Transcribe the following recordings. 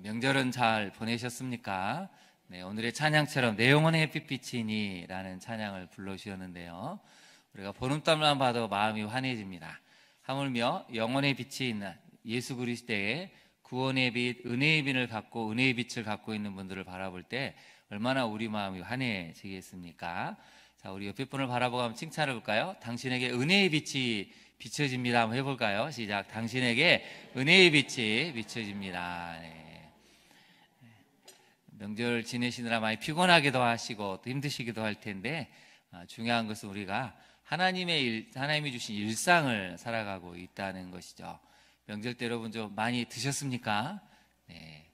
명절은 잘 보내셨습니까? 네, 오늘의 찬양처럼 내 영혼의 햇빛이니 라는 찬양을 불러주셨는데요. 우리가 보름달만 봐도 마음이 환해집니다. 하물며 영혼의 빛이 있는 예수 그리스도의 구원의 빛, 은혜의 빛을 갖고 은혜의 빛을 갖고 있는 분들을 바라볼 때 얼마나 우리 마음이 환해지겠습니까? 자, 우리 옆에 분을 바라보고 한번 칭찬해 볼까요? 당신에게 은혜의 빛이 비춰집니다. 한번 해볼까요? 시작. 당신에게 은혜의 빛이 비춰집니다. 네. 명절 지내시느라 많이 피곤하기도 하시고 또 힘드시기도 할 텐데 중요한 것은 우리가 하나님이 주신 일상을 살아가고 있다는 것이죠. 명절 때 여러분 좀 많이 드셨습니까? 네.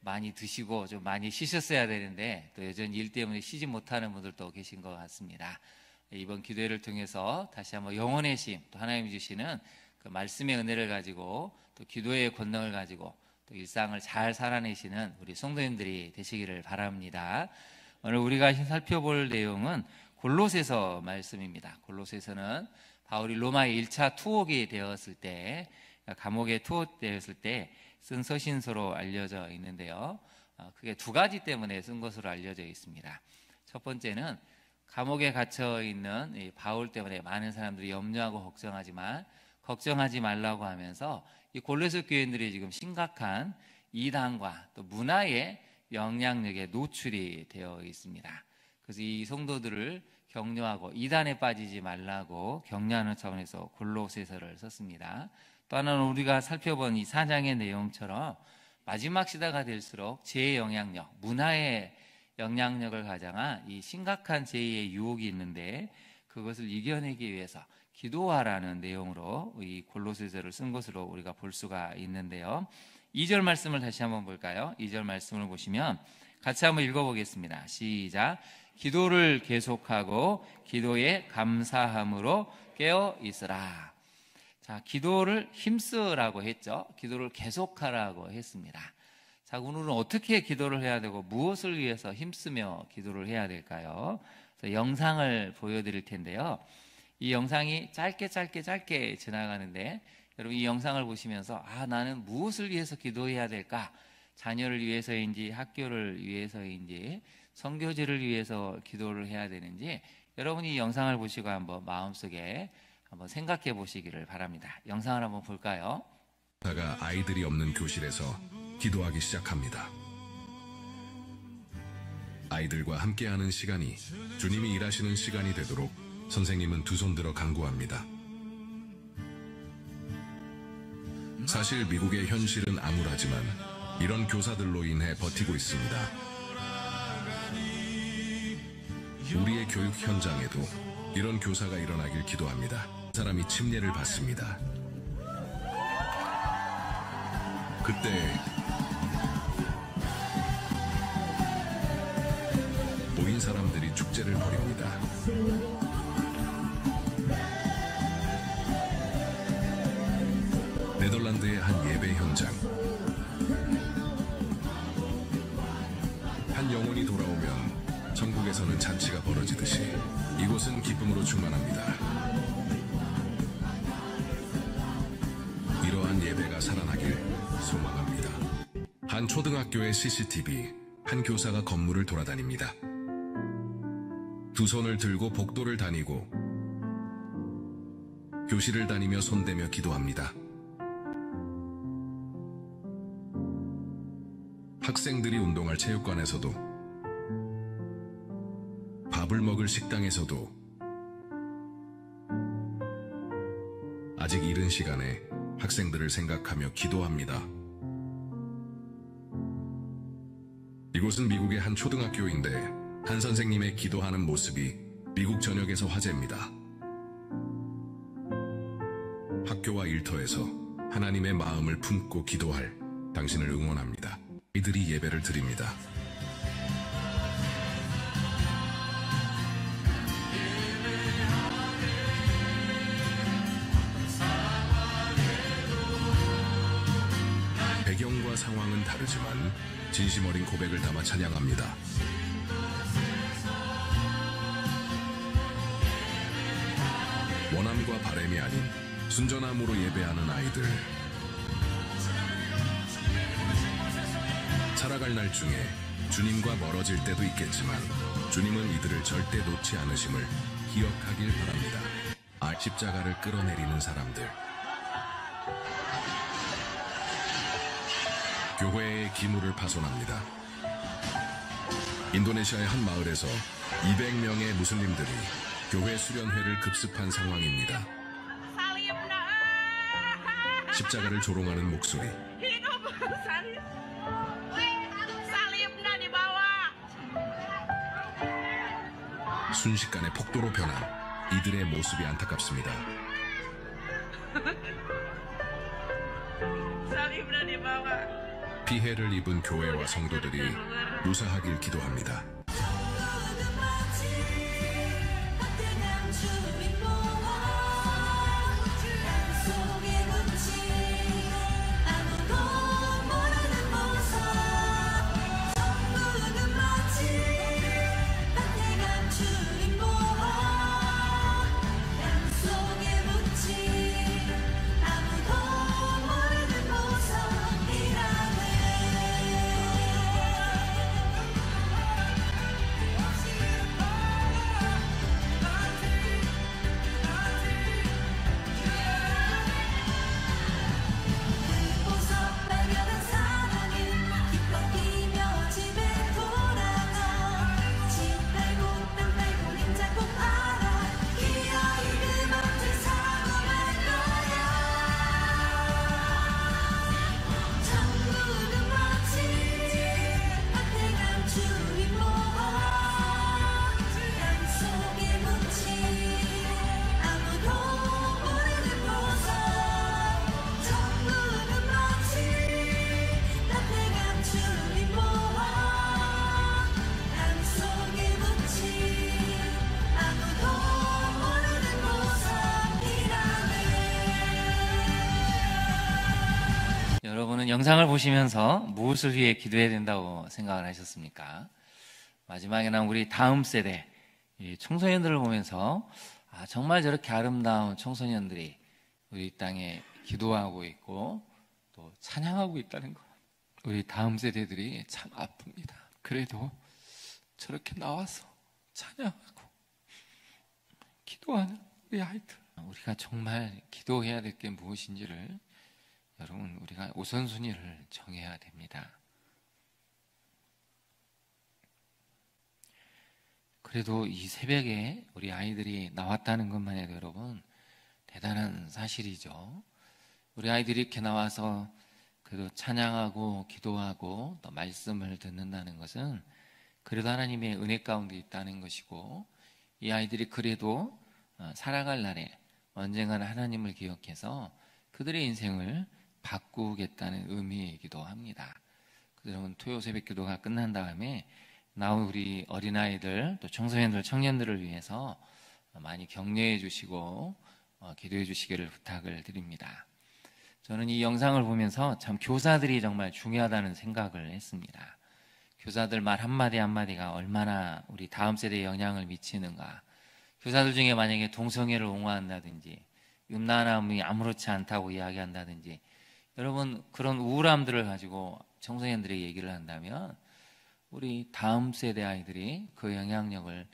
많이 드시고 좀 많이 쉬셨어야 되는데 또 여전히 일 때문에 쉬지 못하는 분들도 계신 것 같습니다. 이번 기도회를 통해서 다시 한번 영혼의 쉼, 또 하나님이 주시는 그 말씀의 은혜를 가지고 또 기도의 권능을 가지고 또 일상을 잘 살아내시는 우리 성도님들이 되시기를 바랍니다. 오늘 우리가 살펴볼 내용은 골로새서 말씀입니다. 골로새서는 바울이 로마에 1차 투옥이 되었을 때, 감옥에 투옥되었을 때 쓴 서신서로 알려져 있는데요. 크게 두 가지 때문에 쓴 것으로 알려져 있습니다. 첫 번째는 감옥에 갇혀 있는 이 바울 때문에 많은 사람들이 염려하고 걱정하지만 걱정하지 말라고 하면서 이 골로새 교인들이 지금 심각한 이단과 또 문화의 영향력에 노출이 되어 있습니다. 그래서 이 성도들을 격려하고 이단에 빠지지 말라고 격려하는 차원에서 골로새서를 썼습니다. 또 하나는 우리가 살펴본 이 4장의 내용처럼 마지막 시대가 될수록 죄의 영향력, 문화의 영향력을 가장한 이 심각한 죄의 유혹이 있는데 그것을 이겨내기 위해서 기도하라는 내용으로 이 골로새서를 쓴 것으로 우리가 볼 수가 있는데요. 2절 말씀을 다시 한번 볼까요? 2절 말씀을 보시면 같이 한번 읽어보겠습니다. 시작. 기도를 계속하고 기도에 감사함으로 깨어 있으라. 자, 기도를 힘쓰라고 했죠. 기도를 계속하라고 했습니다. 자, 오늘은 어떻게 기도를 해야 되고 무엇을 위해서 힘쓰며 기도를 해야 될까요? 영상을 보여드릴 텐데요. 이 영상이 짧게 지나가는데 여러분 이 영상을 보시면서 나는 무엇을 위해서 기도해야 될까? 자녀를 위해서인지 학교를 위해서인지 선교지를 위해서 기도를 해야 되는지 여러분이 이 영상을 보시고 한번 마음속에 한번 생각해 보시기를 바랍니다. 영상을 한번 볼까요? 다가 아이들이 없는 교실에서 기도하기 시작합니다. 아이들과 함께하는 시간이 주님이 일하시는 시간이 되도록 선생님은 두 손 들어 간구합니다. 사실 미국의 현실은 암울하지만 이런 교사들로 인해 버티고 있습니다. 우리의 교육 현장에도 이런 교사가 일어나길 기도합니다. 사람이 침례를 받습니다. 그때 모인 사람들이 축제를 벌입니다. 네덜란드의 한 예배 현장. 한 영혼이 돌아오면 천국에서는 잔치가 벌어지듯이 이곳은 기쁨으로 충만합니다. 이러한 예배가 살아나길 소망합니다. 한 초등학교의 CCTV, 한 교사가 건물을 돌아다닙니다. 두 손을 들고 복도를 다니고 교실을 다니며 손대며 기도합니다. 학생들이 운동할 체육관에서도 밥을 먹을 식당에서도 아직 이른 시간에 학생들을 생각하며 기도합니다. 이곳은 미국의 한 초등학교인데 한 선생님의 기도하는 모습이 미국 전역에서 화제입니다. 학교와 일터에서 하나님의 마음을 품고 기도할 당신을 응원합니다. 이들이 예배를 드립니다. 배경과 상황은 다르지만 진심 어린 고백을 담아 찬양합니다. 원함과 바램이 아닌 순전함으로 예배하는 아이들. 살아갈 날 중에 주님과 멀어질 때도 있겠지만 주님은 이들을 절대 놓지 않으심을 기억하길 바랍니다. 십자가를 끌어내리는 사람들. 교회의 기물을 파손합니다. 인도네시아의 한 마을에서 200명의 무슬림들이 교회 수련회를 급습한 상황입니다. 십자가를 조롱하는 목소리. 순식간에 폭도로 변한 이들의 모습이 안타깝습니다. 피해를 입은 교회와 성도들이 무사하길 기도합니다. 여러분은 영상을 보시면서 무엇을 위해 기도해야 된다고 생각을 하셨습니까? 마지막에는 우리 다음 세대 청소년들을 보면서 정말 저렇게 아름다운 청소년들이 우리 땅에 기도하고 있고 또 찬양하고 있다는 것, 우리 다음 세대들이 참 아픕니다. 그래도 저렇게 나와서 찬양하고 기도하는 우리 아이들, 우리가 정말 기도해야 될 게 무엇인지를 여러분, 우리가 우선순위를 정해야 됩니다. 그래도 이 새벽에 우리 아이들이 나왔다는 것만 해도 여러분 대단한 사실이죠. 우리 아이들이 이렇게 나와서 그래도 찬양하고 기도하고 또 말씀을 듣는다는 것은 그래도 하나님의 은혜 가운데 있다는 것이고, 이 아이들이 그래도 살아갈 날에 언젠가는 하나님을 기억해서 그들의 인생을 바꾸겠다는 의미이기도 합니다. 여러분, 토요 새벽 기도가 끝난 다음에 나온 우리 어린아이들 또 청소년들, 청년들을 위해서 많이 격려해 주시고 기도해 주시기를 부탁을 드립니다. 저는 이 영상을 보면서 참 교사들이 정말 중요하다는 생각을 했습니다. 교사들 말 한마디 한마디가 얼마나 우리 다음 세대에 영향을 미치는가. 교사들 중에 만약에 동성애를 옹호한다든지 음란함이 아무렇지 않다고 이야기한다든지, 여러분 그런 우울함들을 가지고 청소년들에게 얘기를 한다면 우리 다음 세대 아이들이 그 영향력을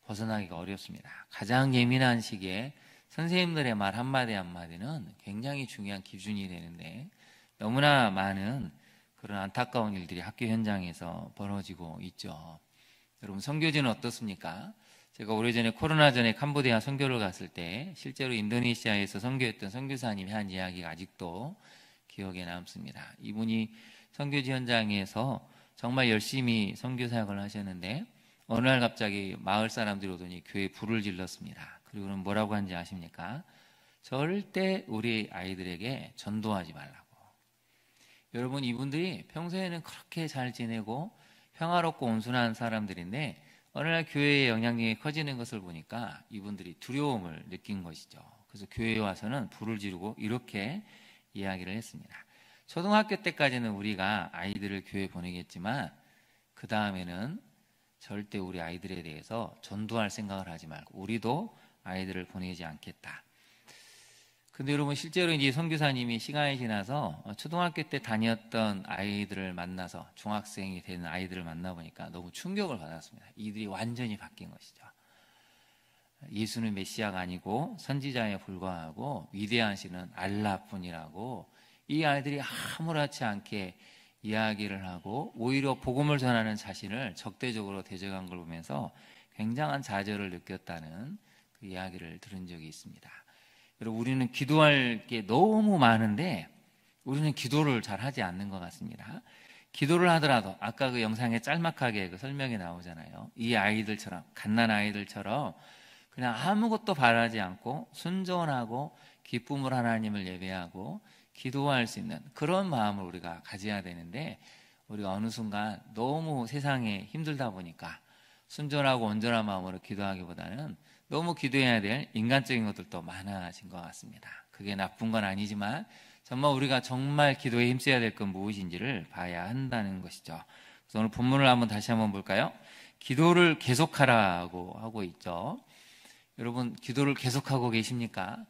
벗어나기가 어렵습니다. 가장 예민한 시기에 선생님들의 말 한마디 한마디는 굉장히 중요한 기준이 되는데, 너무나 많은 그런 안타까운 일들이 학교 현장에서 벌어지고 있죠. 여러분, 선교지는 어떻습니까? 제가 오래전에 코로나 전에 캄보디아 선교를 갔을 때 실제로 인도네시아에서 선교했던 선교사님이 한 이야기가 아직도 기억에 남습니다. 이분이 선교지 현장에서 정말 열심히 선교 사역을 하셨는데 어느 날 갑자기 마을 사람들이 오더니 교회에 불을 질렀습니다. 그리고는 뭐라고 하는지 아십니까? 절대 우리 아이들에게 전도하지 말라고. 여러분, 이분들이 평소에는 그렇게 잘 지내고 평화롭고 온순한 사람들인데 어느 날 교회의 영향력이 커지는 것을 보니까 이분들이 두려움을 느낀 것이죠. 그래서 교회에 와서는 불을 지르고 이렇게 이야기를 했습니다. 초등학교 때까지는 우리가 아이들을 교회에 보내겠지만 그 다음에는 절대 우리 아이들에 대해서 전도할 생각을 하지 말고 우리도 아이들을 보내지 않겠다. 근데 여러분 실제로 이제 선교사님이 시간이 지나서 초등학교 때 다녔던 아이들을 만나서 중학생이 되는 아이들을 만나보니까 너무 충격을 받았습니다. 이들이 완전히 바뀐 것이죠. 예수는 메시아가 아니고 선지자에 불과하고 위대한 신은 알라뿐이라고 이 아이들이 아무렇지 않게 이야기를 하고 오히려 복음을 전하는 자신을 적대적으로 대적한 걸 보면서 굉장한 좌절을 느꼈다는 그 이야기를 들은 적이 있습니다. 여러분, 우리는 기도할 게 너무 많은데 우리는 기도를 잘 하지 않는 것 같습니다. 기도를 하더라도 아까 그 영상에 짤막하게 그 설명이 나오잖아요. 이 아이들처럼, 갓난 아이들처럼 그냥 아무것도 바라지 않고 순전하고 기쁨을 하나님을 예배하고 기도할 수 있는 그런 마음을 우리가 가져야 되는데 우리가 어느 순간 너무 세상에 힘들다 보니까 순전하고 온전한 마음으로 기도하기보다는 너무 기도해야 될 인간적인 것들도 많아진 것 같습니다. 그게 나쁜 건 아니지만 정말 우리가 정말 기도에 힘써야 될 건 무엇인지를 봐야 한다는 것이죠. 그래서 오늘 본문을 다시 한번 볼까요? 기도를 계속하라고 하고 있죠. 여러분, 기도를 계속하고 계십니까?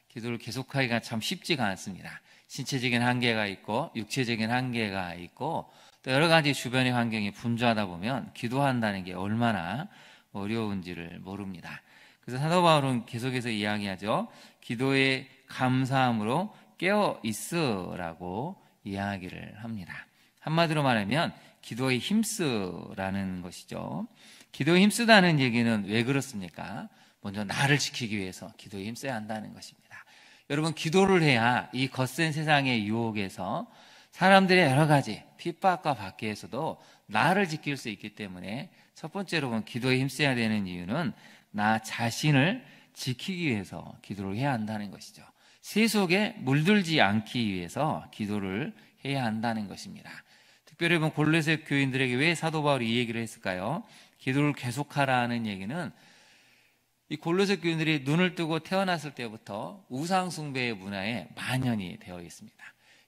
기도를 계속하기가 참 쉽지가 않습니다. 신체적인 한계가 있고 육체적인 한계가 있고 또 여러 가지 주변의 환경이 분주하다 보면 기도한다는 게 얼마나 어려운지를 모릅니다. 그래서 사도 바울은 계속해서 이야기하죠. 기도에 감사함으로 깨어 있으라고 이야기를 합니다. 한마디로 말하면 기도에 힘쓰라는 것이죠. 기도에 힘쓰다는 얘기는 왜 그렇습니까? 먼저 나를 지키기 위해서 기도에 힘써야 한다는 것입니다. 여러분, 기도를 해야 이 거센 세상의 유혹에서 사람들의 여러 가지 핍박과 박해에서도 나를 지킬 수 있기 때문에 첫 번째로 여러분, 기도에 힘써야 되는 이유는 나 자신을 지키기 위해서 기도를 해야 한다는 것이죠. 세속에 물들지 않기 위해서 기도를 해야 한다는 것입니다. 특별히 골로새 교인들에게 왜 사도 바울이 이 얘기를 했을까요? 기도를 계속하라는 얘기는 이 골로새 교인들이 눈을 뜨고 태어났을 때부터 우상 숭배의 문화에 만연이 되어 있습니다.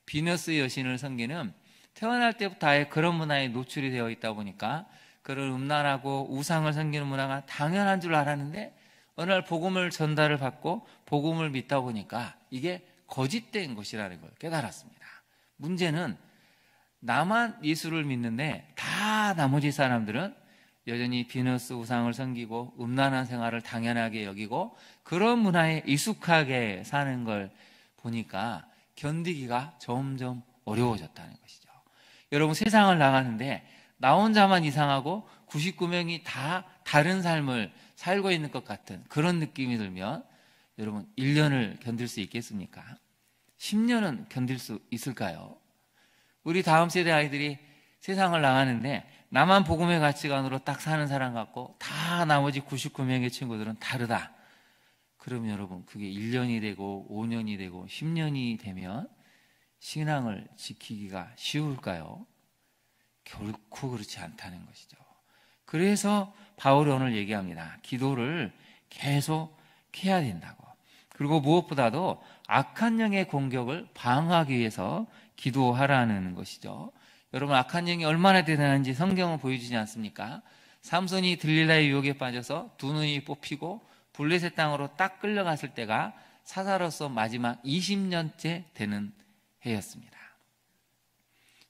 비너스 여신을 섬기는 태어날 때부터 아예 그런 문화에 노출이 되어 있다 보니까 그런 음란하고 우상을 섬기는 문화가 당연한 줄 알았는데 어느 날 복음을 전달을 받고 복음을 믿다 보니까 이게 거짓된 것이라는 걸 깨달았습니다. 문제는 나만 예수를 믿는데 다 나머지 사람들은 여전히 비너스 우상을 섬기고 음란한 생활을 당연하게 여기고 그런 문화에 익숙하게 사는 걸 보니까 견디기가 점점 어려워졌다는 것이죠. 여러분, 세상을 나가는데 나 혼자만 이상하고 99명이 다 다른 삶을 살고 있는 것 같은 그런 느낌이 들면 여러분 1년을 견딜 수 있겠습니까? 10년은 견딜 수 있을까요? 우리 다음 세대 아이들이 세상을 나가는데 나만 복음의 가치관으로 딱 사는 사람 같고 다 나머지 99명의 친구들은 다르다. 그러면 여러분 그게 1년이 되고 5년이 되고 10년이 되면 신앙을 지키기가 쉬울까요? 결코 그렇지 않다는 것이죠. 그래서 바울이 오늘 얘기합니다. 기도를 계속 해야 된다고. 그리고 무엇보다도 악한 영의 공격을 방어하기 위해서 기도하라는 것이죠. 여러분, 악한 영이 얼마나 대단한지 성경은 보여주지 않습니까? 삼손이 들릴라의 유혹에 빠져서 두 눈이 뽑히고 블레셋 땅으로 딱 끌려갔을 때가 사사로서 마지막 20년째 되는 해였습니다.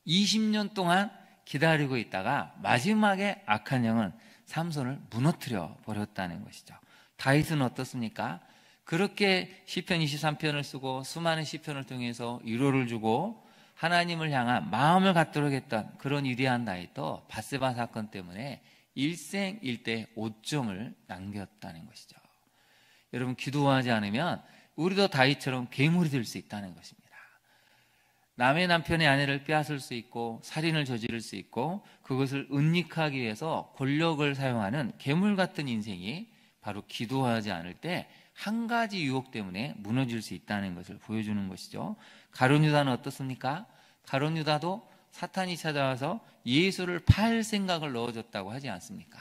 20년 동안 기다리고 있다가 마지막에 악한 영은 삼손을 무너뜨려 버렸다는 것이죠. 다윗은 어떻습니까? 그렇게 시편 23편을 쓰고 수많은 시편을 통해서 위로를 주고 하나님을 향한 마음을 갖도록 했던 그런 위대한 다윗도 밧세바 사건 때문에 일생일대 오점을 남겼다는 것이죠. 여러분, 기도하지 않으면 우리도 다윗처럼 괴물이 될 수 있다는 것입니다. 남의 남편의 아내를 빼앗을 수 있고 살인을 저지를 수 있고 그것을 은닉하기 위해서 권력을 사용하는 괴물 같은 인생이 바로 기도하지 않을 때 한 가지 유혹 때문에 무너질 수 있다는 것을 보여주는 것이죠. 가룟 유다는 어떻습니까? 가룟 유다도 사탄이 찾아와서 예수를 팔 생각을 넣어줬다고 하지 않습니까?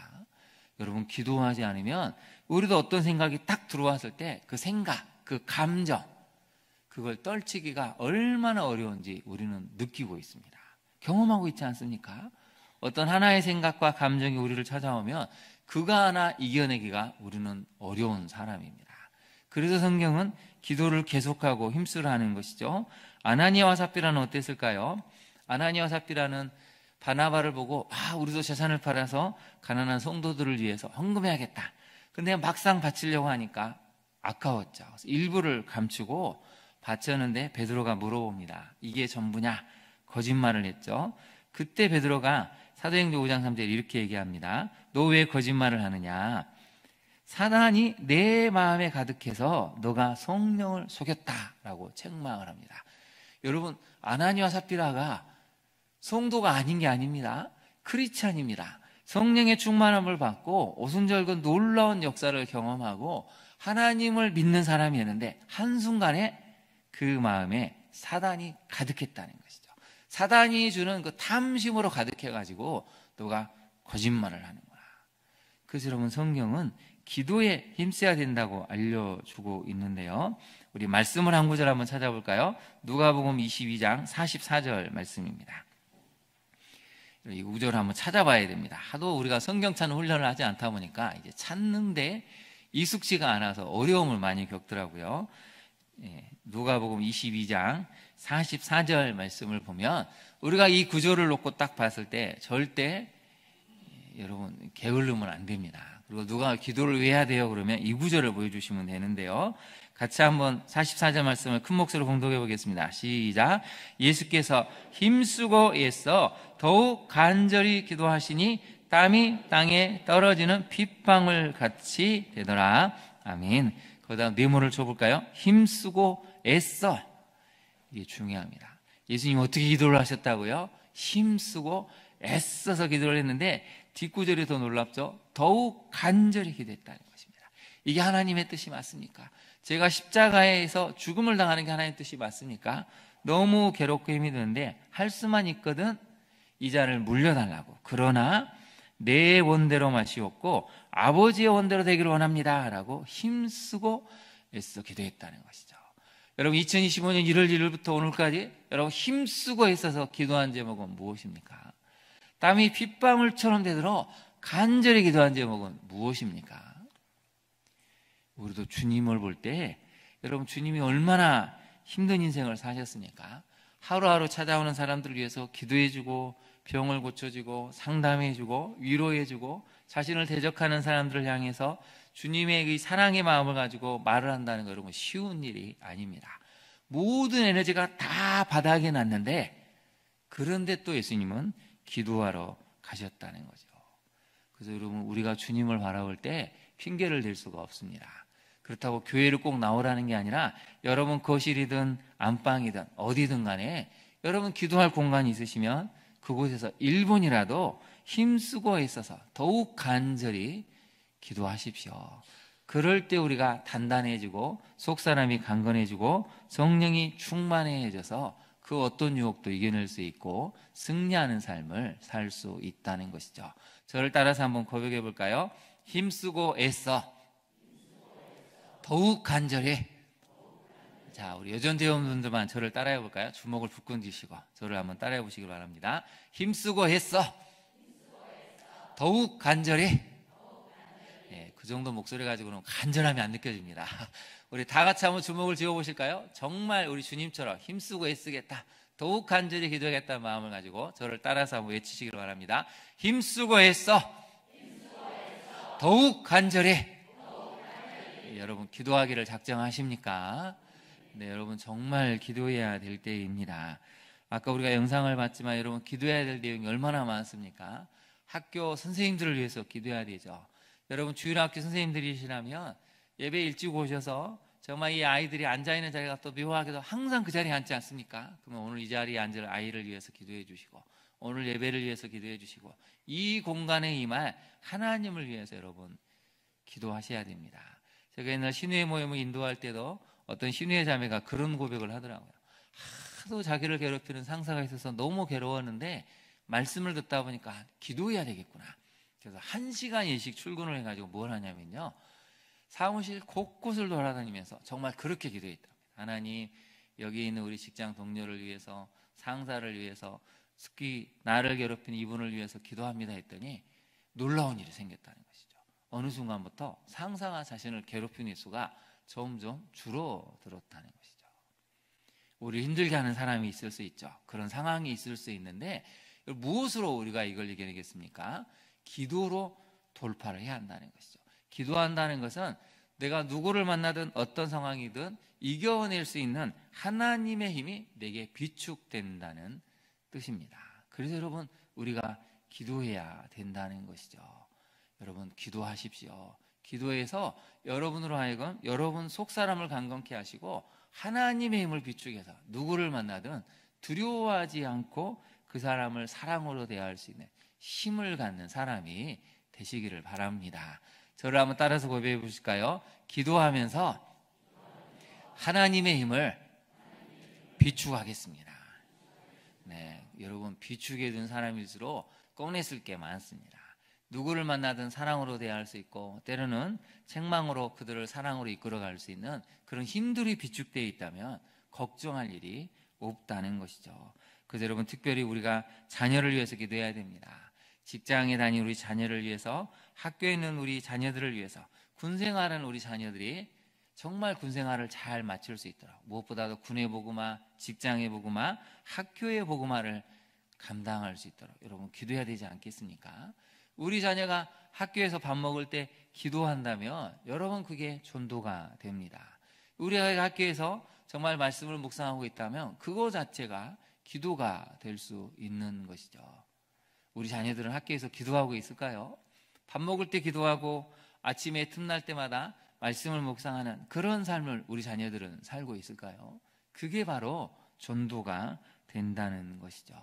여러분, 기도하지 않으면 우리도 어떤 생각이 딱 들어왔을 때 그 생각, 그 감정, 그걸 떨치기가 얼마나 어려운지 우리는 느끼고 있습니다. 경험하고 있지 않습니까? 어떤 하나의 생각과 감정이 우리를 찾아오면 그거 하나 이겨내기가 우리는 어려운 사람입니다. 그래서 성경은 기도를 계속하고 힘쓰라 하는 것이죠. 아나니아와 삽비라는 어땠을까요? 아나니아와 삽비라는 바나바를 보고 우리도 재산을 팔아서 가난한 성도들을 위해서 헌금해야겠다. 근데 막상 바치려고 하니까 아까웠죠. 그래서 일부를 감추고 바쳤는데 베드로가 물어봅니다. 이게 전부냐? 거짓말을 했죠. 그때 베드로가 사도행전 5장 3절에 이렇게 얘기합니다. 너 왜 거짓말을 하느냐? 사단이 내 마음에 가득해서 너가 성령을 속였다라고 책망을 합니다. 여러분, 아나니아와 삽비라가 성도가 아닌 게 아닙니다. 크리스찬입니다. 성령의 충만함을 받고 오순절근 놀라운 역사를 경험하고 하나님을 믿는 사람이었는데 한순간에 그 마음에 사단이 가득했다는 것이죠. 사단이 주는 그 탐심으로 가득해가지고 너가 거짓말을 하는구나. 그래서 여러분, 성경은 기도에 힘써야 된다고 알려주고 있는데요. 우리 말씀을 한 구절 한번 찾아볼까요? 누가복음 22장 44절 말씀입니다. 이 구절을 한번 찾아봐야 됩니다. 하도 우리가 성경 찾는 훈련을 하지 않다 보니까 이제 찾는데 익숙지가 않아서 어려움을 많이 겪더라고요. 누가복음 22장 44절 말씀을 보면 우리가 이 구절을 놓고 딱 봤을 때 절대 여러분 게을르면 안 됩니다. 그리고 누가 기도를 왜 해야 돼요? 그러면 이 구절을 보여주시면 되는데요. 같이 한번 44절 말씀을 큰 목소리로 공독해 보겠습니다. 시작. 예수께서 힘쓰고 애써 더욱 간절히 기도하시니 땀이 땅에 떨어지는 핏방울 같이 되더라. 아멘. 거기다 네모를 쳐볼까요? 힘쓰고 애써. 이게 중요합니다. 예수님 어떻게 기도를 하셨다고요? 힘쓰고 애써서 기도를 했는데 뒷구절이 더 놀랍죠? 더욱 간절히 기도했다는 것입니다. 이게 하나님의 뜻이 맞습니까? 제가 십자가에서 죽음을 당하는 게 하나님의 뜻이 맞습니까? 너무 괴롭고 힘이 드는데 할 수만 있거든 이 잔을 물려달라고. 그러나 내 원대로 마시옵고 아버지의 원대로 되기를 원합니다 라고 힘쓰고 애써 기도했다는 것이죠. 여러분, 2025년 1월 1일부터 오늘까지 여러분 힘쓰고 애써서 기도한 제목은 무엇입니까? 땀이 핏방울처럼 되도록 간절히 기도한 제목은 무엇입니까? 우리도 주님을 볼 때 여러분, 주님이 얼마나 힘든 인생을 사셨습니까? 하루하루 찾아오는 사람들을 위해서 기도해주고 병을 고쳐주고 상담해주고 위로해주고 자신을 대적하는 사람들을 향해서 주님의 이 사랑의 마음을 가지고 말을 한다는 거 여러분 쉬운 일이 아닙니다. 모든 에너지가 다 바닥에 났는데 그런데 또 예수님은 기도하러 가셨다는 거죠. 그래서 여러분, 우리가 주님을 바라볼 때 핑계를 댈 수가 없습니다. 그렇다고 교회를 꼭 나오라는 게 아니라 여러분 거실이든 안방이든 어디든 간에 여러분 기도할 공간이 있으시면 그곳에서 1분이라도 힘쓰고 있어서 더욱 간절히 기도하십시오. 그럴 때 우리가 단단해지고 속사람이 강건해지고 성령이 충만해져서 그 어떤 유혹도 이겨낼 수 있고 승리하는 삶을 살 수 있다는 것이죠. 저를 따라서 한번 고백해 볼까요? 힘쓰고 애써 더욱 간절히. 자, 우리 여전대원분들만 저를 따라해 볼까요? 주먹을 불끈 쥐시고 저를 한번 따라해 보시길 바랍니다. 힘쓰고 애써 더욱 간절히. 네, 그 정도 목소리 가지고는 간절함이 안 느껴집니다. 우리 다 같이 한번 주먹을 쥐어 보실까요? 정말 우리 주님처럼 힘쓰고 애쓰겠다, 더욱 간절히 기도하겠다는 마음을 가지고 저를 따라서 한번 외치시길 바랍니다. 힘쓰고 애써 더욱 간절히. 여러분, 기도하기를 작정하십니까? 네, 여러분 정말 기도해야 될 때입니다. 아까 우리가 영상을 봤지만 여러분 기도해야 될 내용이 얼마나 많습니까? 학교 선생님들을 위해서 기도해야 되죠. 여러분 주일학교 선생님들이시라면 예배 일찍 오셔서 정말 이 아이들이 앉아있는 자리가 또 묘하게도 항상 그 자리에 앉지 않습니까? 그러면 오늘 이 자리에 앉을 아이를 위해서 기도해 주시고 오늘 예배를 위해서 기도해 주시고 이 공간에 임할 하나님을 위해서 여러분 기도하셔야 됩니다. 제가 옛날 신우회 모임을 인도할 때도 어떤 신우회 자매가 그런 고백을 하더라고요. 하도 자기를 괴롭히는 상사가 있어서 너무 괴로웠는데 말씀을 듣다 보니까 기도해야 되겠구나. 그래서 1시간 일씩 출근을 해가지고 뭘 하냐면요, 사무실 곳곳을 돌아다니면서 정말 그렇게 기도했답니다. 하나님, 여기 있는 우리 직장 동료를 위해서, 상사를 위해서, 특히 나를 괴롭히는 이분을 위해서 기도합니다 했더니 놀라운 일이 생겼다는 것이죠. 어느 순간부터 상사가 자신을 괴롭히는 수가 점점 줄어들었다는 것이죠. 우리 힘들게 하는 사람이 있을 수 있죠. 그런 상황이 있을 수 있는데 무엇으로 우리가 이걸 이겨내겠습니까? 기도로 돌파를 해야 한다는 것이죠. 기도한다는 것은 내가 누구를 만나든 어떤 상황이든 이겨낼 수 있는 하나님의 힘이 내게 비축된다는 뜻입니다. 그래서 여러분, 우리가 기도해야 된다는 것이죠. 여러분, 기도하십시오. 기도해서 여러분으로 하여금 여러분 속사람을 강건케 하시고 하나님의 힘을 비축해서 누구를 만나든 두려워하지 않고 그 사람을 사랑으로 대할 수 있는 힘을 갖는 사람이 되시기를 바랍니다. 저를 한번 따라서 고백해 보실까요? 기도하면서 하나님의 힘을 비축하겠습니다. 네, 여러분, 비축해 둔 사람일수록 꺼냈을 게 많습니다. 누구를 만나든 사랑으로 대할 수 있고 때로는 책망으로 그들을 사랑으로 이끌어갈 수 있는 그런 힘들이 비축되어 있다면 걱정할 일이 없다는 것이죠. 그래서 여러분, 특별히 우리가 자녀를 위해서 기도해야 됩니다. 직장에 다니는 우리 자녀를 위해서, 학교에 있는 우리 자녀들을 위해서, 군생활하는 우리 자녀들이 정말 군생활을 잘 마칠 수 있도록, 무엇보다도 군의 복음화, 직장의 복음화, 학교의 복음화를 감당할 수 있도록 여러분 기도해야 되지 않겠습니까? 우리 자녀가 학교에서 밥 먹을 때 기도한다면 여러분 그게 전도가 됩니다. 우리 아이가 학교에서 정말 말씀을 묵상하고 있다면 그거 자체가 기도가 될 수 있는 것이죠. 우리 자녀들은 학교에서 기도하고 있을까요? 밥 먹을 때 기도하고 아침에 틈날 때마다 말씀을 묵상하는 그런 삶을 우리 자녀들은 살고 있을까요? 그게 바로 전도가 된다는 것이죠.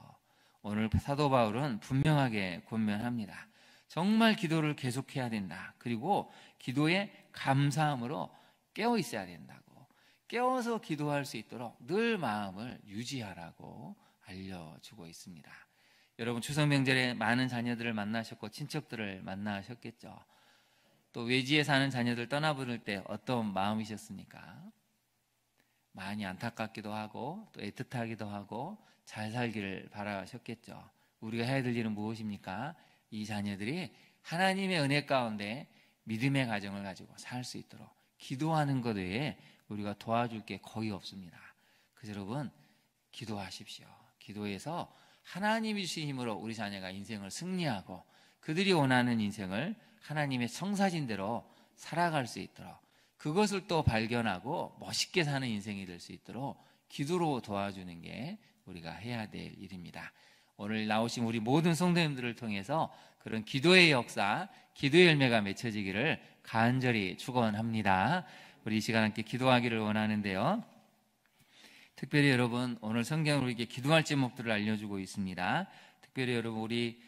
오늘 사도 바울은 분명하게 권면합니다. 정말 기도를 계속해야 된다. 그리고 기도에 감사함으로 깨어 있어야 된다고. 깨어서 기도할 수 있도록 늘 마음을 유지하라고 알려주고 있습니다. 여러분, 추석 명절에 많은 자녀들을 만나셨고 친척들을 만나셨겠죠. 또 외지에 사는 자녀들 떠나보낼 때 어떤 마음이셨습니까? 많이 안타깝기도 하고 또 애틋하기도 하고 잘 살기를 바라셨겠죠. 우리가 해야 될 일은 무엇입니까? 이 자녀들이 하나님의 은혜 가운데 믿음의 가정을 가지고 살 수 있도록 기도하는 것 외에 우리가 도와줄 게 거의 없습니다. 그래서 여러분, 기도하십시오. 기도해서 하나님이 주신 힘으로 우리 자녀가 인생을 승리하고 그들이 원하는 인생을 하나님의 청사진대로 살아갈 수 있도록, 그것을 또 발견하고 멋있게 사는 인생이 될 수 있도록 기도로 도와주는 게 우리가 해야 될 일입니다. 오늘 나오신 우리 모든 성도님들을 통해서 그런 기도의 역사, 기도의 열매가 맺혀지기를 간절히 축원합니다. 우리 이 시간 함께 기도하기를 원하는데요. 특별히 여러분, 오늘 성경으로 이렇게 기도할 제목들을 알려주고 있습니다. 특별히 여러분, 우리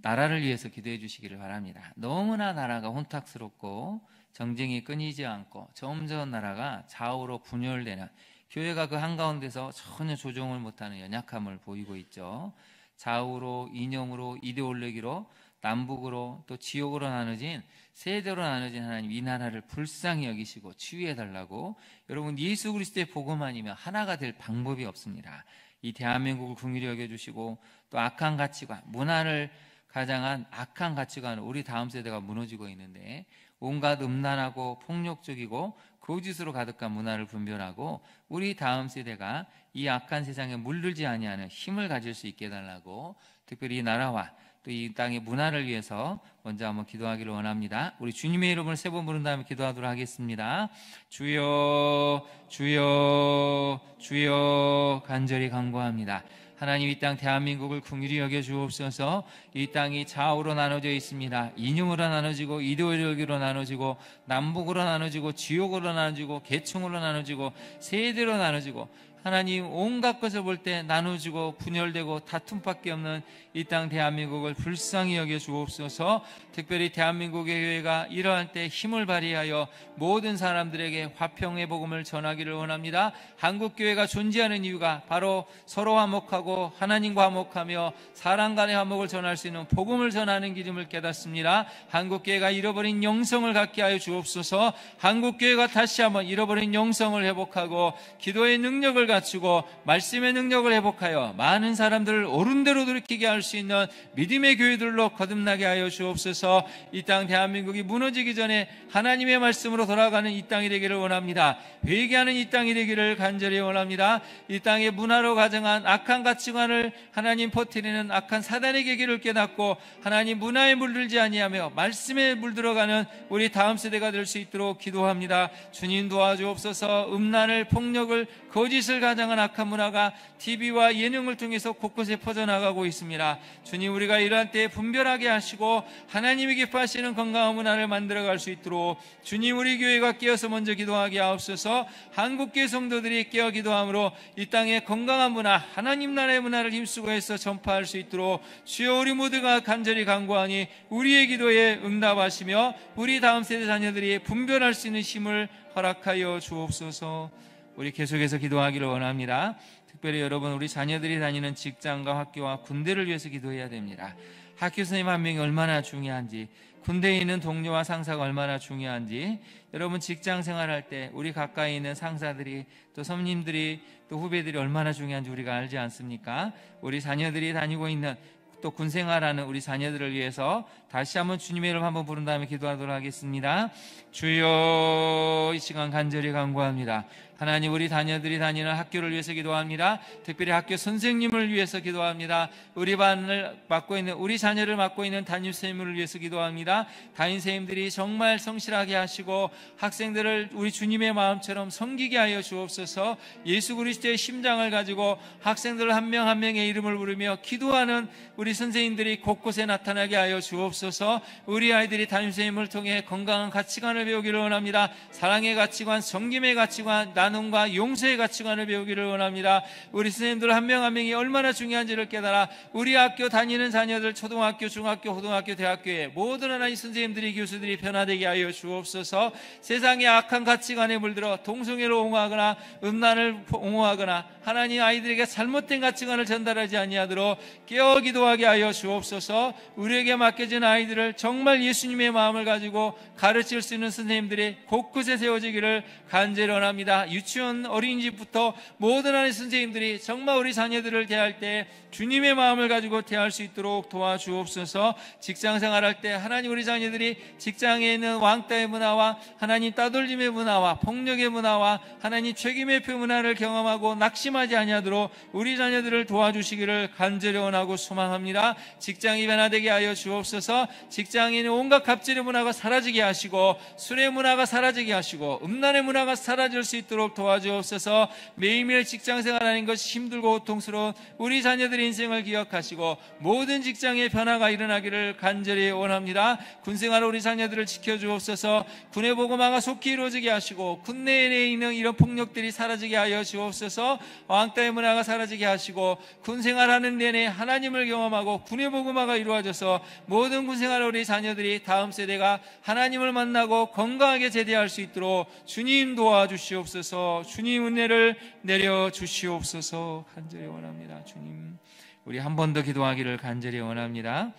나라를 위해서 기도해 주시기를 바랍니다. 너무나 나라가 혼탁스럽고 정쟁이 끊이지 않고 점점 나라가 좌우로 분열되는, 교회가 그 한가운데서 전혀 조정을 못하는 연약함을 보이고 있죠. 좌우로, 이념으로, 이데올로기로, 남북으로 또 지역으로 나눠진, 세대로 나눠진 하나님, 이 나라를 불쌍히 여기시고 치유해달라고. 여러분, 예수 그리스도의 복음 아니면 하나가 될 방법이 없습니다. 이 대한민국을 긍휼히 여겨주시고 또 악한 가치관, 문화를 가장한 악한 가치관을 우리 다음 세대가 무너지고 있는데, 온갖 음란하고 폭력적이고 거짓으로 가득한 문화를 분별하고 우리 다음 세대가 이 악한 세상에 물들지 아니하는 힘을 가질 수 있게 해달라고, 특별히 이 나라와 또 이 땅의 문화를 위해서 먼저 한번 기도하기를 원합니다. 우리 주님의 이름을 세 번 부른 다음에 기도하도록 하겠습니다. 주여, 주여, 주여, 간절히 간구합니다. 하나님, 이 땅 대한민국을 긍휼히 여겨 주옵소서. 이 땅이 좌우로 나눠져 있습니다. 이념으로 나눠지고 이데올로기로 나눠지고 남북으로 나눠지고 지역으로 나눠지고 계층으로 나눠지고 세대로 나눠지고, 하나님, 온갖 것을 볼 때 나눠지고 분열되고 다툼밖에 없는 이 땅 대한민국을 불쌍히 여겨 주옵소서. 특별히 대한민국의 교회가 이러한 때 힘을 발휘하여 모든 사람들에게 화평의 복음을 전하기를 원합니다. 한국교회가 존재하는 이유가 바로 서로 화목하고 하나님과 화목하며 사람 간의 화목을 전할 수 있는 복음을 전하는 길임을 깨닫습니다. 한국교회가 잃어버린 영성을 갖게 하여 주옵소서. 한국교회가 다시 한번 잃어버린 영성을 회복하고 기도의 능력을 갖추고 말씀의 능력을 회복하여 많은 사람들을 옳은 대로 돌이키게 할 수 있는 믿음의 교회들로 거듭나게 하여 주옵소서. 이 땅 대한민국이 무너지기 전에 하나님의 말씀으로 돌아가는 이 땅이 되기를 원합니다. 회개하는 이 땅이 되기를 간절히 원합니다. 이 땅의 문화로 가정한 악한 가치관을 하나님 퍼뜨리는 악한 사단의 계기를 깨닫고 하나님 문화에 물들지 아니하며 말씀에 물들어가는 우리 다음 세대가 될 수 있도록 기도합니다. 주님 도와주옵소서. 음란을, 폭력을, 거짓을 가장한 악한 문화가 TV와 예능을 통해서 곳곳에 퍼져나가고 있습니다. 주님, 우리가 이러한 때에 분별하게 하시고 하나님이 기뻐하시는 건강한 문화를 만들어갈 수 있도록 주님, 우리 교회가 깨어서 먼저 기도하게 하옵소서. 한국교회 성도들이 깨어 기도함으로 이 땅의 건강한 문화, 하나님 나라의 문화를 힘쓰고 해서 전파할 수 있도록 주여, 우리 모두가 간절히 간구하니 우리의 기도에 응답하시며 우리 다음 세대 자녀들이 분별할 수 있는 힘을 허락하여 주옵소서. 우리 계속해서 기도하기를 원합니다. 특별히 여러분, 우리 자녀들이 다니는 직장과 학교와 군대를 위해서 기도해야 됩니다. 학교 선생님 한 명이 얼마나 중요한지, 군대에 있는 동료와 상사가 얼마나 중요한지, 여러분 직장 생활할 때 우리 가까이 있는 상사들이, 또 선임들이, 또 후배들이 얼마나 중요한지 우리가 알지 않습니까? 우리 자녀들이 다니고 있는 또 군생활하는 우리 자녀들을 위해서 다시 한번 주님의 이름 한번 부른 다음에 기도하도록 하겠습니다. 주여, 이 시간 간절히 간구합니다. 하나님, 우리 자녀들이 다니는 학교를 위해서 기도합니다. 특별히 학교 선생님을 위해서 기도합니다. 우리 반을 맡고 있는, 우리 자녀를 맡고 있는 담임선생님을 위해서 기도합니다. 담임선생님들이 정말 성실하게 하시고 학생들을 우리 주님의 마음처럼 섬기게 하여 주옵소서. 예수 그리스도의 심장을 가지고 학생들 한 명 한 명의 이름을 부르며 기도하는 우리 선생님들이 곳곳에 나타나게 하여 주옵소서. 우리 아이들이 담임선생님을 통해 건강한 가치관을 배우기를 원합니다. 사랑의 가치관, 섬김의 가치관, 나눔과 용서의 가치관을 배우기를 원합니다. 우리 선생님들 한 명 한 명이 얼마나 중요한지를 깨달아 우리 학교 다니는 자녀들, 초등학교, 중학교, 고등학교, 대학교에 모든 하나님 선생님들이, 교수들이 변화되게 하여 주옵소서. 세상의 악한 가치관에 물들어 동성애를 옹호하거나 음란을 옹호하거나 하나님 아이들에게 잘못된 가치관을 전달하지 아니하도록 깨어 기도하게 하여 주옵소서. 우리에게 맡겨진 아이들을 정말 예수님의 마음을 가지고 가르칠 수 있는 선생님들이 곳곳에 세워지기를 간절히 원합니다. 유치원, 어린이집부터 모든 하나님 선생님들이 정말 우리 자녀들을 대할 때 주님의 마음을 가지고 대할 수 있도록 도와주옵소서. 직장 생활할 때 하나님, 우리 자녀들이 직장에 있는 왕따의 문화와 하나님 따돌림의 문화와 폭력의 문화와 하나님 책임의 표 문화를 경험하고 낙심하지 아니하도록 우리 자녀들을 도와주시기를 간절히 원하고 소망합니다. 직장이 변화되게 하여 주옵소서. 직장에 있는 온갖 갑질의 문화가 사라지게 하시고 술의 문화가 사라지게 하시고 음란의 문화가 사라질 수 있도록 도와주옵소서. 매일매일 직장 생활하는 것이 힘들고 고통스러운 우리 자녀들의 인생을 기억하시고 모든 직장에 변화가 일어나기를 간절히 원합니다. 군생활 우리 자녀들을 지켜주옵소서. 군의 복음화가 속히 이루어지게 하시고 군 내에 있는 이런 폭력들이 사라지게 하여 주옵소서. 왕따의 문화가 사라지게 하시고 군생활하는 내내 하나님을 경험하고 군의 복음화가 이루어져서 모든 군생활 우리 자녀들이 다음 세대가 하나님을 만나고 건강하게 제대할 수 있도록 주님 도와주시옵소서. 주님 은혜를 내려주시옵소서. 간절히 원합니다. 주님, 우리 한 번 더 기도하기를 간절히 원합니다.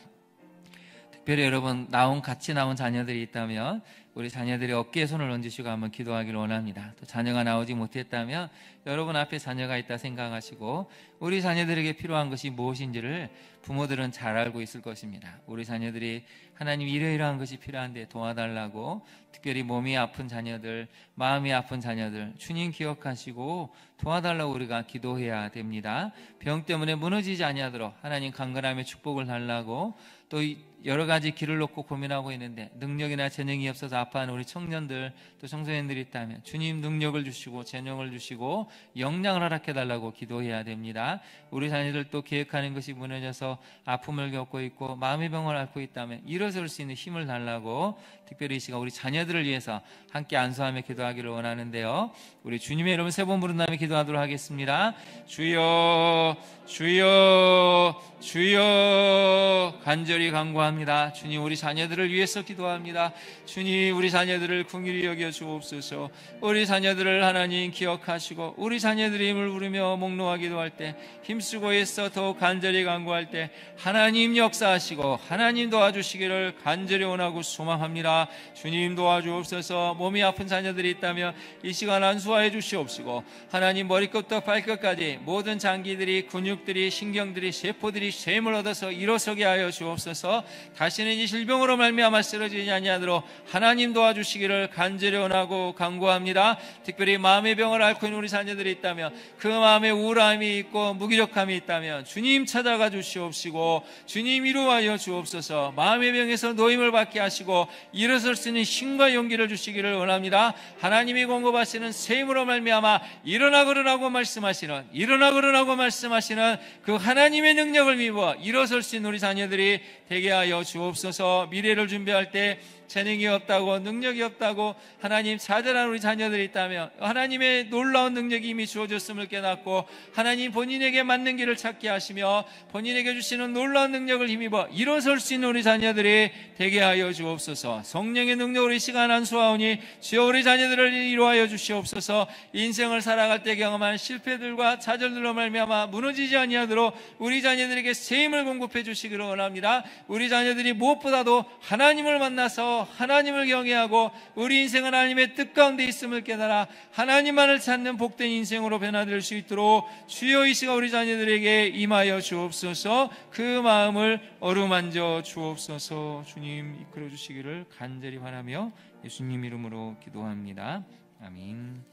특별히 여러분, 같이 나온 자녀들이 있다면 우리 자녀들이 어깨에 손을 얹으시고 한번 기도하기를 원합니다. 또 자녀가 나오지 못했다면 여러분 앞에 자녀가 있다 생각하시고 우리 자녀들에게 필요한 것이 무엇인지를 부모들은 잘 알고 있을 것입니다. 우리 자녀들이 하나님 이러이러한 것이 필요한데 도와달라고, 특별히 몸이 아픈 자녀들, 마음이 아픈 자녀들 주님 기억하시고 도와달라고 우리가 기도해야 됩니다. 병 때문에 무너지지 아니하도록 하나님 강건함의 축복을 달라고, 또 여러 가지 길을 놓고 고민하고 있는데 능력이나 재능이 없어서 아파하는 우리 청년들, 또 청소년들이 있다면 주님 능력을 주시고 재능을 주시고 역량을 허락해달라고 기도해야 됩니다. 우리 자녀들 또 계획하는 것이 무너져서 아픔을 겪고 있고 마음의 병을 앓고 있다면 일어설 수 있는 힘을 달라고, 특별히 이 시간 우리 자녀들을 위해서 함께 안수하며 기도하기를 원하는데요. 우리 주님의 이름 세 번 부른 다음에 기도하도록 하겠습니다. 주여, 주여, 주여. 간절히 간절히 간구합니다. 주님, 우리 자녀들을 위해서 기도합니다. 주님, 우리 자녀들을 긍휼히 여겨 주옵소서. 우리 자녀들을 하나님 기억하시고 우리 자녀들의 힘을 부르며 목놓아 기도할 때, 힘쓰고 애써 더욱 간절히 간구할 때 하나님 역사하시고 하나님 도와주시기를 간절히 원하고 소망합니다. 주님 도와주옵소서. 몸이 아픈 자녀들이 있다면 이 시간 안수하여 주시옵시고, 하나님 머리끝부터 발끝까지 모든 장기들이, 근육들이, 신경들이, 세포들이 쇠임을 얻어서 일어서게 하여 주옵소서. 다시는 이 질병으로 말미암아 쓰러지지 아니하도록 하나님 도와주시기를 간절히 원하고 간구합니다. 특별히 마음의 병을 앓고 있는 우리 자녀들이 있다면, 그 마음에 우울함이 있고 무기력함이 있다면 주님 찾아가 주시옵시고 주님 위로하여 주옵소서. 마음의 병에서 노임을 받게 하시고 일어설 수 있는 힘과 용기를 주시기를 원합니다. 하나님이 공급하시는 새 힘으로 말미암아 일어나거라고 말씀하시는, 일어나거라고 말씀하시는 그 하나님의 능력을 믿어 일어설 수 있는 우리 자녀들이 되게 하여 주옵소서. 미래를 준비할 때 재능이 없다고, 능력이 없다고 하나님 좌절한 우리 자녀들이 있다면 하나님의 놀라운 능력이 이미 주어졌음을 깨닫고 하나님 본인에게 맞는 길을 찾게 하시며 본인에게 주시는 놀라운 능력을 힘입어 일어설 수 있는 우리 자녀들이 되게 하여 주옵소서. 성령의 능력으로 이 시간 안수하오니 주여 우리 자녀들을 이루하여 주시옵소서. 인생을 살아갈 때 경험한 실패들과 좌절들로 말미암아 무너지지 아니하도록 우리 자녀들에게 새 힘을 공급해 주시기를 원합니다. 우리 자녀들이 무엇보다도 하나님을 만나서 하나님을 경외하고 우리 인생은 하나님의 뜻 가운데 있음을 깨달아 하나님만을 찾는 복된 인생으로 변화될 수 있도록 주여 이 시간 우리 자녀들에게 임하여 주옵소서. 그 마음을 어루만져 주옵소서. 주님 이끌어 주시기를 간절히 바라며 예수님 이름으로 기도합니다. 아멘.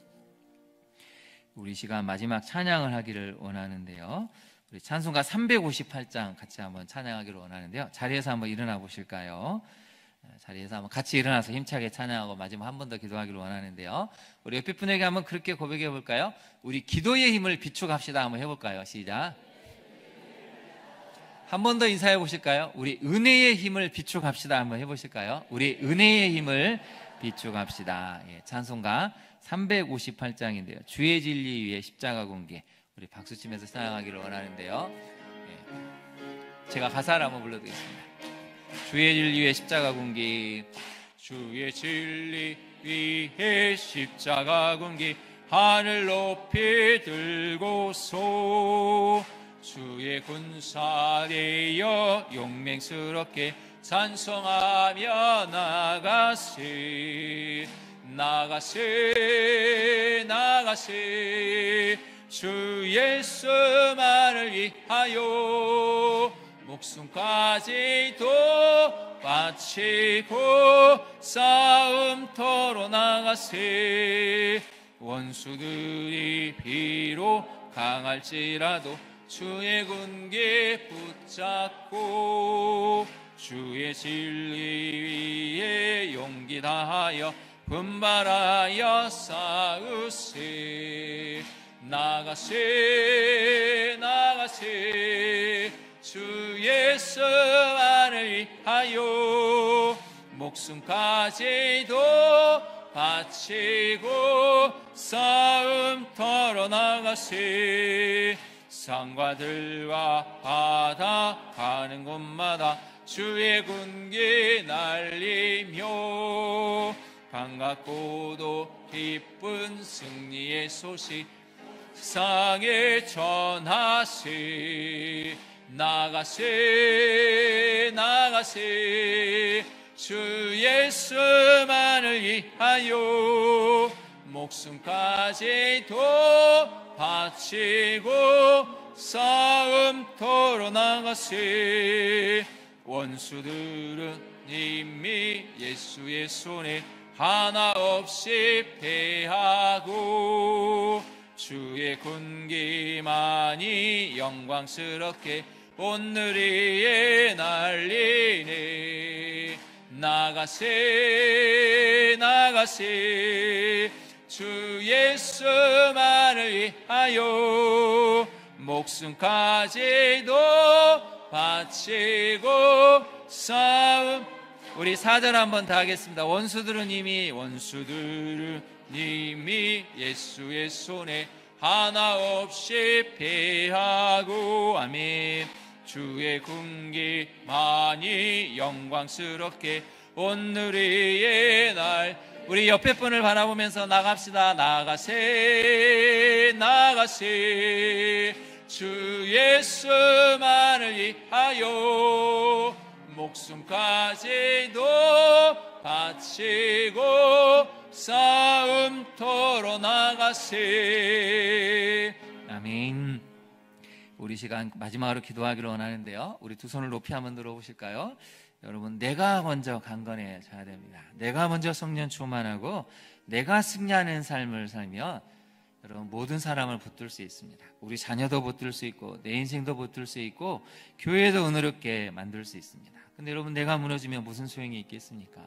우리 시간 마지막 찬양을 하기를 원하는데요, 우리 찬송가 358장 같이 한번 찬양하기를 원하는데요, 자리에서 한번 일어나 보실까요? 자리에서 한번 같이 일어나서 힘차게 찬양하고 마지막 한 번 더 기도하기를 원하는데요, 우리 옆에 분에게 한번 그렇게 고백해 볼까요? 우리 기도의 힘을 비축합시다. 한번 해볼까요? 시작. 한 번 더 인사해 보실까요? 우리 은혜의 힘을 비축합시다. 한번 해보실까요? 우리 은혜의 힘을 비축합시다. 예, 찬송가 358장인데요, 주의 진리 위에 십자가 군기, 우리 박수 치면서 찬양하기를 원하는데요, 예, 제가 가사를 한번 불러드리겠습니다. 주의 진리 위에 십자가 군기, 주의 진리 위에 십자가 군기, 하늘 높이 들고서 주의 군사되어 용맹스럽게 찬송하며 나가세, 나가세, 나가세. 주 예수만을 위하여 목숨까지도 바치고 싸움터로 나가세. 원수들이 비록 강할지라도 주의 군기 붙잡고 주의 진리 위에 용기 다하여 분발하여 싸우세. 나가세, 나가세. 주 예수만을 위하여 목숨까지도 바치고 싸움터로 나가세. 산과들과 바다 가는 곳마다 주의 군기 날리며 반갑고도 기쁜 승리의 소식 세상에 전하세. 나가세, 나가세. 주 예수만을 위하여 목숨까지도 바치고 싸움터로 나가세. 원수들은 이미 예수의 손에 하나 없이 패하고 주의 군기만이 영광스럽게 온누리에 날리네. 나가세, 나가세. 주 예수만을 위하여 목숨까지도 바치고 싸움. 우리 4절 한번 다 하겠습니다. 원수들은 이미 예수의 손에 하나 없이 패하고. 아멘. 주의 군기만이 영광스럽게 오늘의 날. 우리 옆에 분을 바라보면서 나갑시다. 나가세 나가세 주 예수만을 위하여 목숨까지도 바치고 싸움터로 나가세. 아멘. 우리 시간 마지막으로 기도하기를 원하는데요, 우리 두 손을 높이 한번 들어보실까요? 여러분, 내가 먼저 강건해져야 됩니다. 내가 먼저 성령 충만하고 내가 승리하는 삶을 살면 여러분 모든 사람을 붙들 수 있습니다. 우리 자녀도 붙들 수 있고 내 인생도 붙들 수 있고 교회도 은혜롭게 만들 수 있습니다. 근데 여러분, 내가 무너지면 무슨 소용이 있겠습니까?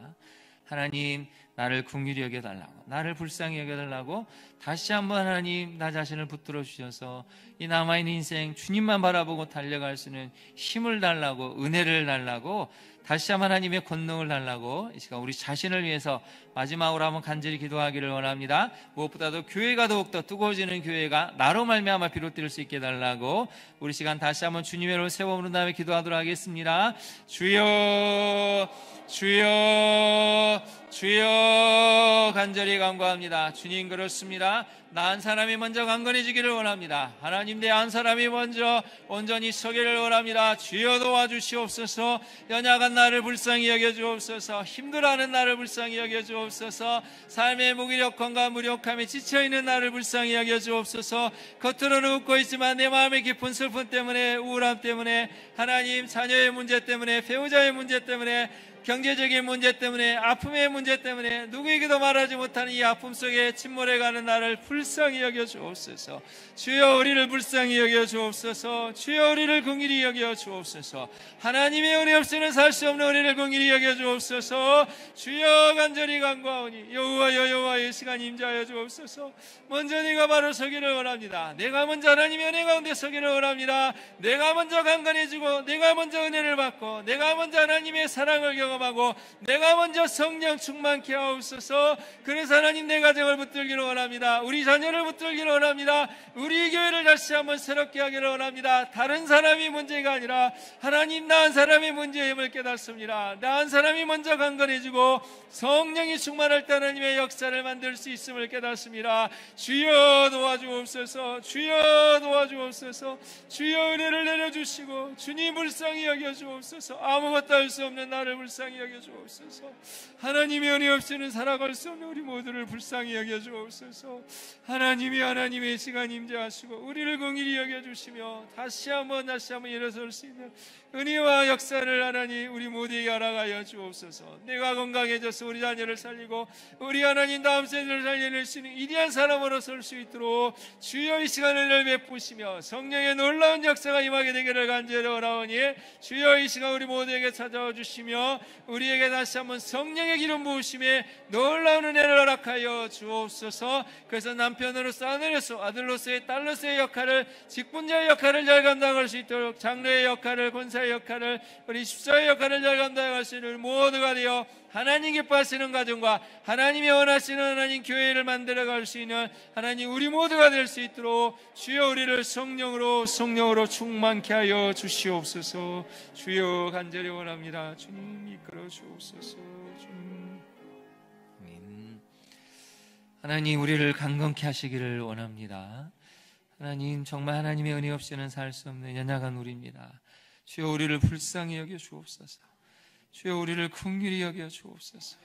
하나님, 나를 긍휼히 여겨달라고, 나를 불쌍히 여겨달라고 다시 한번 하나님 나 자신을 붙들어 주셔서 이 남아있는 인생 주님만 바라보고 달려갈 수 있는 힘을 달라고, 은혜를 달라고, 다시 한번 하나님의 권능을 달라고 이 시간 우리 자신을 위해서 마지막으로 한번 간절히 기도하기를 원합니다. 무엇보다도 교회가 더욱더 뜨거워지는 교회가 나로 말미암아 비롯될 수 있게 달라고 우리 시간 다시 한번 주님의 이름을 세워 부른 다음에 기도하도록 하겠습니다. 주여 주여 주여 간절히 간구합니다. 주님, 그렇습니다. 나 한 사람이 먼저 강건해지기를 원합니다. 하나님, 내 한 사람이 먼저 온전히 서기를 원합니다. 주여 도와주시옵소서. 연약한 나를 불쌍히 여겨주옵소서. 힘들어하는 나를 불쌍히 여겨주옵소서. 삶의 무기력함과 무력함에 지쳐있는 나를 불쌍히 여겨주옵소서. 겉으로는 웃고 있지만 내 마음의 깊은 슬픔 때문에, 우울함 때문에, 하나님 자녀의 문제 때문에, 배우자의 문제 때문에, 경제적인 문제 때문에, 아픔의 문제 때문에 누구에게도 말하지 못하는 이 아픔 속에 침몰해가는 나를 불쌍히 여겨주옵소서. 주여 우리를 불쌍히 여겨주옵소서. 주여 우리를 긍휼히 여겨주옵소서. 하나님의 은혜 없이는 살 수 없는 우리를 긍휼히 여겨주옵소서. 주여 간절히 간구하오니 여호와여 여호와의 시간 임재하여 주옵소서. 먼저 네가 바로 서기를 원합니다. 내가 먼저 하나님의 은혜 가운데 서기를 원합니다. 내가 먼저 강건해지고 내가 먼저 은혜를 받고 내가 먼저 하나님의 사랑을 경험하고 내가 먼저 성령 충만케 하옵소서. 그래서 하나님, 내 가정을 붙들기를 원합니다. 우리 자녀를 붙들기를 원합니다. 우리 교회를 다시 한번 새롭게 하기를 원합니다. 다른 사람이 문제가 아니라 하나님, 나 한 사람의 문제의 힘을 깨닫습니다. 나 한 사람이 먼저 강건해지고 성령이 충만할 때 하나님의 역사를 만들 수 있음을 깨닫습니다. 주여 도와주옵소서. 주여 도와주옵소서. 주여 은혜를 내려주시고 주님 불쌍히 여겨주옵소서. 아무것도 할 수 없는 나를 불쌍히 여겨주옵소서. 하나님의 은혜 없이는 살아갈 수 없는 우리 모두를 불쌍히 여겨주옵소서. 하나님의 시간 임재하시고 우리를 긍휼히 여겨주시며 다시 한번 일어설 수 있는 은혜와 역사를 하나님 우리 모두에게 알아가여 주옵소서. 내가 건강해져서 우리 자녀를 살리고 우리 하나님 다음 세대를 살려낼 수 있는 위대한 사람으로 설 수 있도록 주여 이 시간을 늘 베푸시며 성령의 놀라운 역사가 임하게 되기를 간절히 원하오니 주여 이 시간 우리 모두에게 찾아와 주시며 우리에게 다시 한번 성령의 기름 부으심에 놀라운 은혜를 허락하여 주옵소서. 그래서 남편으로서, 아내로서, 아들로서의, 딸로서의 역할을, 직분자의 역할을 잘 감당할 수 있도록 장로의 역할을, 권사의 역할을, 우리 집사의 역할을 잘 감당할 수 있는 모두가 되어 하나님 기뻐하시는 가정과 하나님이 원하시는 하나님 교회를 만들어갈 수 있는 하나님 우리 모두가 될 수 있도록 주여 우리를 성령으로 충만케 하여 주시옵소서. 주여 간절히 원합니다. 주님 이끌어 주옵소서. 주님. 하나님, 우리를 강건케 하시기를 원합니다. 하나님, 정말 하나님의 은혜 없이는 살 수 없는 연약한 우리입니다. 주여 우리를 불쌍히 여겨 주옵소서. 주여 우리를 긍휼히 여겨 주옵소서.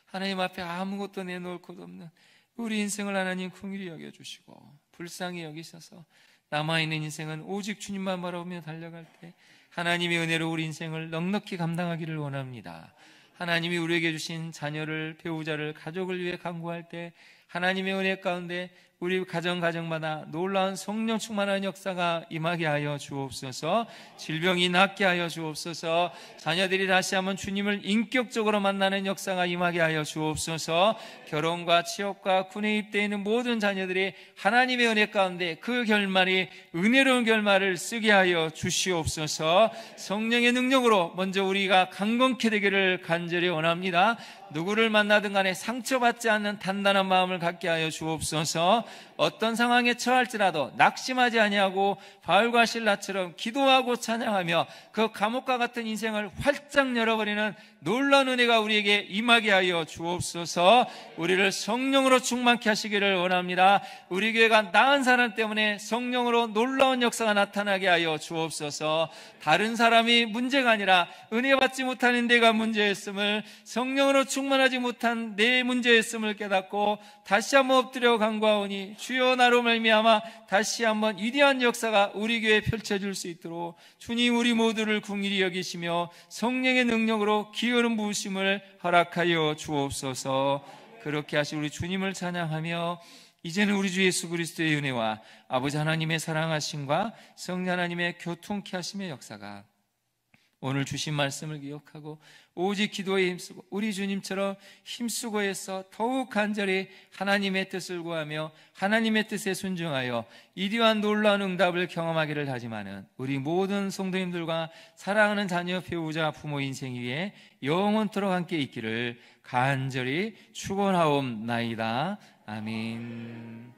하나님 앞에 아무것도 내놓을 것 없는 우리 인생을 하나님 긍휼히 여겨 주시고 불쌍히 여기셔서 남아있는 인생은 오직 주님만 바라보며 달려갈 때 하나님의 은혜로 우리 인생을 넉넉히 감당하기를 원합니다. 하나님이 우리에게 주신 자녀를, 배우자를, 가족을 위해 간구할 때 하나님의 은혜 가운데 우리 가정마다 놀라운 성령 충만한 역사가 임하게 하여 주옵소서. 질병이 낫게 하여 주옵소서. 자녀들이 다시 한번 주님을 인격적으로 만나는 역사가 임하게 하여 주옵소서. 결혼과 취업과 군에 입대해 있는 모든 자녀들이 하나님의 은혜 가운데 그 결말이 은혜로운 결말을 쓰게 하여 주시옵소서. 성령의 능력으로 먼저 우리가 강건케 되기를 간절히 원합니다. 누구를 만나든 간에 상처받지 않는 단단한 마음을 갖게 하여 주옵소서. 어떤 상황에 처할지라도 낙심하지 아니하고 바울과 실라처럼 기도하고 찬양하며 그 감옥과 같은 인생을 활짝 열어버리는 놀라운 은혜가 우리에게 임하게 하여 주옵소서. 우리를 성령으로 충만케 하시기를 원합니다. 우리 교회가 나은 사람 때문에 성령으로 놀라운 역사가 나타나게 하여 주옵소서. 다른 사람이 문제가 아니라 은혜 받지 못하는 내가 문제였음을, 성령으로 충만하지 못한 내 문제였음을 깨닫고 다시 한번 엎드려 간구하오니 주여 나로 말미암아 다시 한번 위대한 역사가 우리 교회에 펼쳐질 수 있도록 주님 우리 모두를 긍휼히 여기시며 성령의 능력으로 기울은 부으심을 허락하여 주옵소서. 그렇게 하시 우리 주님을 찬양하며 이제는 우리 주 예수 그리스도의 은혜와 아버지 하나님의 사랑하심과 성령 하나님의 교통케 하심의 역사가 오늘 주신 말씀을 기억하고 오직 기도에 힘쓰고 우리 주님처럼 힘쓰고 해서 더욱 간절히 하나님의 뜻을 구하며 하나님의 뜻에 순종하여 이러한 놀라운 응답을 경험하기를 하지만은 우리 모든 성도님들과 사랑하는 자녀, 배우자, 부모 인생 위에 영원토록 함께 있기를 간절히 축원하옵나이다. 아멘.